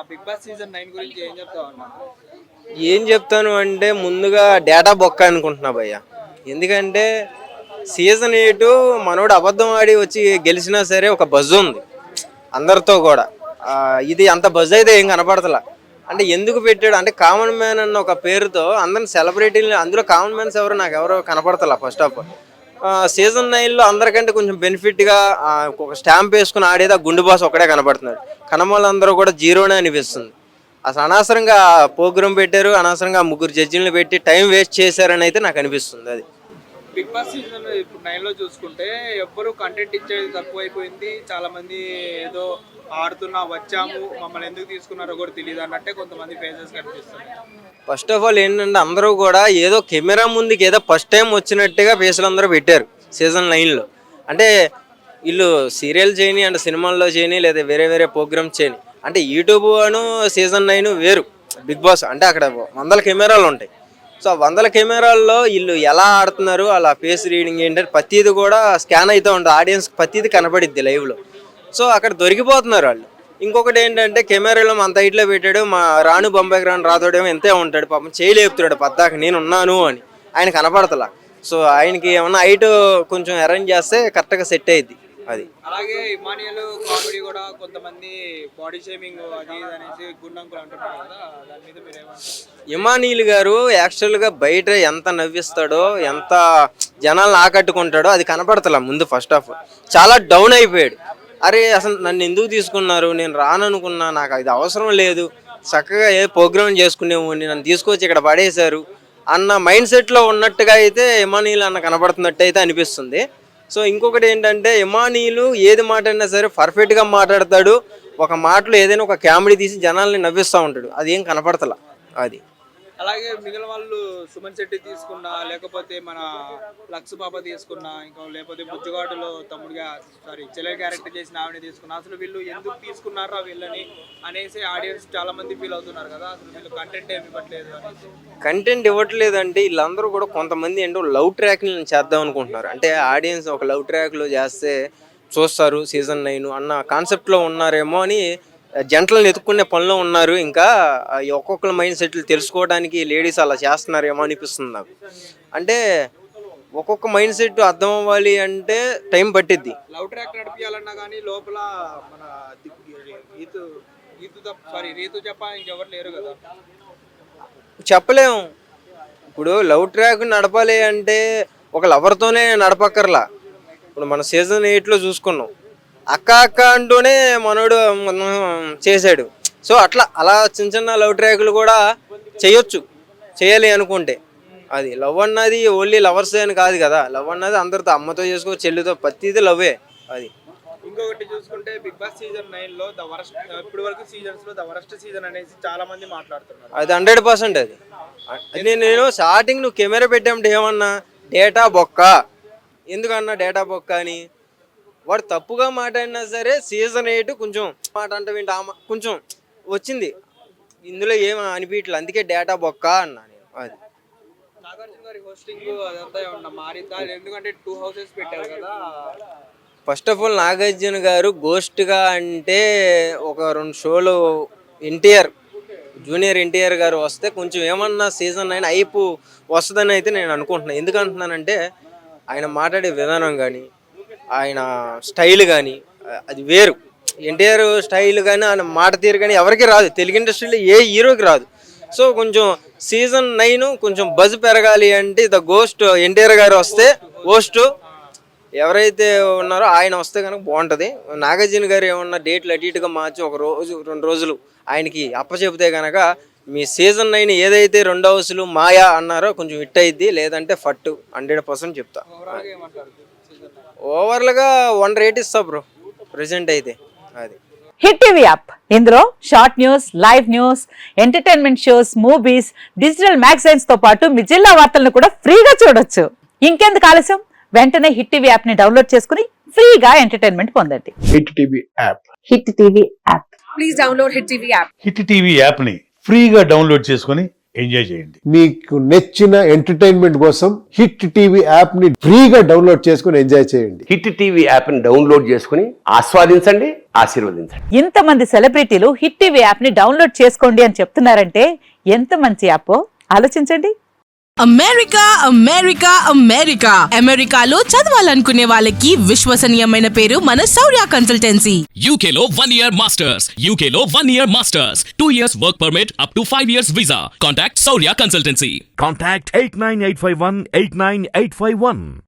Big Boss season 9 గురించి ఏం చెప్తావు అన్న? ఏం చెప్తాను అంటే ముందుగా డేటా బొక్క అనుకుంటున్నా భయ్య. ఎందుకంటే సీజన్ 8 మనోడు అబద్ధం ఆడి వచ్చి గెలిచినా సరే ఒక బజ్ ఉంది అందరితో కూడా. ఇది అంత బజ్ అయితే ఏం కనపడతలా. అంటే ఎందుకు పెట్టాడు అంటే కామన్ మ్యాన్ అన్న ఒక పేరుతో అందరిని సెలబ్రిటీలు, అందులో కామన్ మ్యాన్స్ ఎవరు నాకు ఎవరో కనపడతలా. ఫస్ట్ ఆఫ్ ఆల్ సీజన్ 9లో అందరికంటే కొంచెం బెనిఫిట్గా ఒక స్టాంప్ వేసుకుని ఆడేది ఆ గుండు బాస్ ఒక్కడే కనపడుతున్నాడు. కనమలందరూ కూడా జీరోనే అనిపిస్తుంది. అసలు అనవసరంగా ప్రోగ్రామ్ పెట్టారు, అనవసరంగా 3 జడ్జిలను పెట్టి టైం వేస్ట్ చేశారని అయితే నాకు అనిపిస్తుంది. అది బిగ్ బాస్ సీజన్ ఇప్పుడు 9 లో చూసుకుంటే ఎవ్వరు కంటెంట్ ఇచ్చేది తక్కువైపోయింది. చాలా మంది ఏదో ఆడుతున్నా వచ్చాము, మమ్మల్ని ఎందుకు తీసుకున్నారో కూడా తెలియదు అన్నట్టే కొంతమంది ఫేసెస్ కనిపిస్తున్నాయి. ఫస్ట్ ఆఫ్ ఆల్ ఏంటంటే అందరూ కూడా ఏదో కెమెరా ముందుకి ఏదో ఫస్ట్ టైం వచ్చినట్టుగా ఫేసులు అందరూ పెట్టారు సీజన్ 9లో. అంటే వీళ్ళు సీరియల్ చేయని అంటే సినిమాల్లో చేయని లేదా వేరే వేరే ప్రోగ్రామ్స్ చేయని అంటే యూట్యూబ్ అను సీజన్ 9 వేరు. బిగ్ బాస్ అంటే అక్కడ 100 కెమెరాలు ఉంటాయి. సో 100 కెమెరాల్లో వీళ్ళు ఎలా ఆడుతున్నారు, అలా ఫేస్ రీడింగ్ ఏంటంటే ప్రతిది కూడా స్కాన్ అవుతూ ఉంటుంది. ఆడియన్స్కి ప్రతిది కనపడిద్ది లైవ్లో. సో అక్కడ దొరికిపోతున్నారు వాళ్ళు. ఇంకొకటి ఏంటంటే కెమెరాలో అంత హైట్లో పెట్టాడు, మా రాను బొంబాయికి రాను రాతోడేమో ఎంతే ఉంటాడు, పాపం చేయలేపుతున్నాడు పద్దాక నేను ఉన్నాను అని. ఆయన కనపడతలా. సో ఆయనకి ఏమన్నా హైట్ కొంచెం అరేంజ్ చేస్తే కరెక్ట్గా సెట్ అయ్యిద్ది. అది అలాగే ఇమానియల్ కామెడీ కూడా కొంతమంది బాడీ షేమింగ్ అది ఇది అనేసి గుండంకులు అంటున్నారు కదా, దాని మీద మీరు ఏమంటారు? ఇమానీల్ గారు యాక్చువల్గా బయట ఎంత నవ్విస్తాడో, ఎంత జనాలను ఆకట్టుకుంటాడో అది కనపడతలా ముందు. ఫస్ట్ ఆఫ్ ఆల్ చాలా డౌన్ అయిపోయాడు. అరే అసలు నన్ను ఎందుకు తీసుకున్నారు, నేను రాననుకున్నా, నాకు అది అవసరం లేదు, చక్కగా ఏ ప్రోగ్రామ్ చేసుకునేవాడిని, నన్ను తీసుకొచ్చి ఇక్కడ పడేశారు అన్న మైండ్ సెట్లో ఉన్నట్టుగా అయితే ఇమానీల్ అన్న కనపడుతున్నట్టు అయితే అనిపిస్తుంది. సో ఇంకొకటి ఏంటంటే ఇమానీలు ఏది మాట అయినా సరే పర్ఫెక్ట్గా మాట్లాడతాడు. ఒక మాటలో ఏదైనా ఒక కామెడీ తీసి జనాల్ని నవ్విస్తూ ఉంటాడు. అది ఏం కనపడతలా. అది అలాగే మిగిలిన వాళ్ళు సుమన్ శెట్టి తీసుకున్నా, లేకపోతే మన లక్స్ పాప తీసుకున్నా, ఇంకా లేకపోతే బుజ్జుగాడులో తమ్ముడిగా చెల్లె క్యారెక్టర్ చేసిన ఆవిడ తీసుకున్నా, అసలు వీళ్ళు ఎందుకు తీసుకున్నారా వీళ్ళని అనేసి ఆడియన్స్ చాలా మంది ఫీల్ అవుతున్నారు కదా. అసలు వీళ్ళు కంటెంట్ ఏమి ఇవ్వట్లేదు అనేసి. కంటెంట్ ఇవ్వట్లేదు అంటే వీళ్ళందరూ కూడా కొంతమంది ఏంటో లవ్ ట్రాక్ని చేద్దాం అనుకుంటున్నారు. అంటే ఆడియన్స్ ఒక లవ్ ట్రాక్లో చేస్తే చూస్తారు సీజన్ 9 అన్న కాన్సెప్ట్లో ఉన్నారేమో అని జంటలను ఎత్తుక్కునే పనిలో ఉన్నారు. ఇంకా ఒక్కొక్కరి మైండ్ సెట్లు తెలుసుకోవడానికి లేడీస్ అలా చేస్తున్నారేమో అనిపిస్తుంది నాకు. అంటే ఒక్కొక్క మైండ్ సెట్ అర్థం అవ్వాలి అంటే టైం పట్టిద్ది. లవ్ ట్రాక్ నడిపించాలన్నా కానీ లోపల మన రీతు చెప్ప ఇంకెవరు లేరు కదా. చెప్పలేము. ఇప్పుడు లవ్ ట్రాక్ నడపాలి అంటే ఒక లవర్తోనే నడపక్కర్లా. ఇప్పుడు మన సీజన్ 8లో చూసుకున్నాం, అక్క అక్క అంటూనే మనోడు చేశాడు. సో అలా చిన్న చిన్న లవ్ ట్రాక్లు కూడా చేయొచ్చు, చేయాలి అనుకుంటే. అది లవ్ అన్నది ఓన్లీ లవర్స్ అని కాదు కదా. లవ్ అన్నది అందరితో, అమ్మతో చేసుకో, చెల్లితో, ప్రతిదీ లవ్వే. అది ఇంకొకటి చూసుకుంటే బిగ్ బాస్ సీజన్ 9లో ద వరస్ట్, ఇప్పటి వరకు సీజన్స్ లో ద వరస్ట్ సీజన్ అనేసి చాలా మంది మాట్లాడుతున్నారు. అది 100% అది. నేను స్టార్టింగ్ నువ్వు కెమెరా పెట్టామంటే ఏమన్నా డేటా బొక్క, ఎందుకన్నా డేటా బొక్క అని. వాడు తప్పుగా మాట్లాడినా సరే సీజన్ 8 కొంచెం మాట అంటే కొంచెం వచ్చింది, ఇందులో ఏం అనిపించలేదు, అందుకే డేటా బొక్క అన్నా నేను. అది నాగార్జున గారి హోస్టింగ్ అదంతా ఏమన్నా మారిందా? ఎందుకంటే 2 హౌసెస్ పెట్టారు కదా. ఫస్ట్ ఆఫ్ ఆల్ నాగార్జున గారు గోస్ట్గా అంటే ఒక 2 షోలు జూనియర్ ఎన్టీఆర్ గారు వస్తే కొంచెం ఏమన్నా సీజన్ 9 అయిపు వస్తుందని అయితే నేను అనుకుంటున్నాను. ఎందుకంటున్నానంటే ఆయన మాట్లాడే విధానం కానీ, ఆయన స్టైల్ కానీ అది వేరు. ఎన్టీఆర్ స్టైల్ కానీ ఆయన మాట తీరు కానీ ఎవరికి రాదు, తెలుగు ఇండస్ట్రీలో ఏ హీరోకి రాదు. సో కొంచెం సీజన్ 9 కొంచెం బజ్ పెరగాలి అంటే ద గోస్ట్ ఎన్టీఆర్ గారు వస్తే, హోస్ట్ ఎవరైతే ఉన్నారో ఆయన వస్తే కనుక బాగుంటుంది. నాగార్జున గారు ఏమన్నా డేట్లు అటు ఇటుగా మార్చి 1 రోజు 2 రోజులు ఆయనకి అప్పచెబితే కనుక మీ సీజన్ 9 ఏదైతే 2 హౌసులు మాయా అన్నారో కొంచెం హిట్ అయ్యిద్ది, లేదంటే ఫట్టు 100% చెప్తా. ఓవర్లుగా 1 రేట్ ఇస్తా బ్రో ప్రెసెంట్ అయితే. అది హిట్ టీవీ యాప్, ఇందులో short news, live news, entertainment shows, movies, digital magazines తో పాటు మీ జిల్లా వార్తలను కూడా ఫ్రీగా చూడొచ్చు. ఇంకెందుకు ఆలస్యం, వెంటనే హిట్ టీవీ యాప్ ని డౌన్లోడ్ చేసుకుని ఫ్రీగా ఎంటర్టైన్మెంట్ పొందండి. Hit TV app. Hit TV app. Please download hit TV app. Hit TV app ని ఫ్రీగా డౌన్లోడ్ చేసుకుని ఎంజాయ్ చేయండి. మీకు నచ్చిన ఎంటర్టైన్మెంట్ కోసం హిట్ టీవీ యాప్ ని ఫ్రీగా డౌన్లోడ్ చేసుకుని ఎంజాయ్ చేయండి. హిట్ టీవీ యాప్ ని డౌన్లోడ్ చేసుకుని ఆస్వాదించండి, ఆశీర్వదించండి. ఇంతమంది సెలబ్రిటీలు హిట్ టీవీ యాప్ ని డౌన్లోడ్ చేసుకోండి అని చెప్తున్నారంటే ఎంత మంచి యాప్ ఆలోచించండి. అమెరికా అమెరికా అమెరికా అమెరికాలో చదవాలనుకునే వాళ్ళకి విశ్వసనీయమైన పేరు మన శౌర్య కన్సల్టెన్సీ. UK లో 1 year masters. UK లో 1 year masters. 2 years work permit up to 5 years visa. Contact Saurya Consultancy. Contact 89851 89851.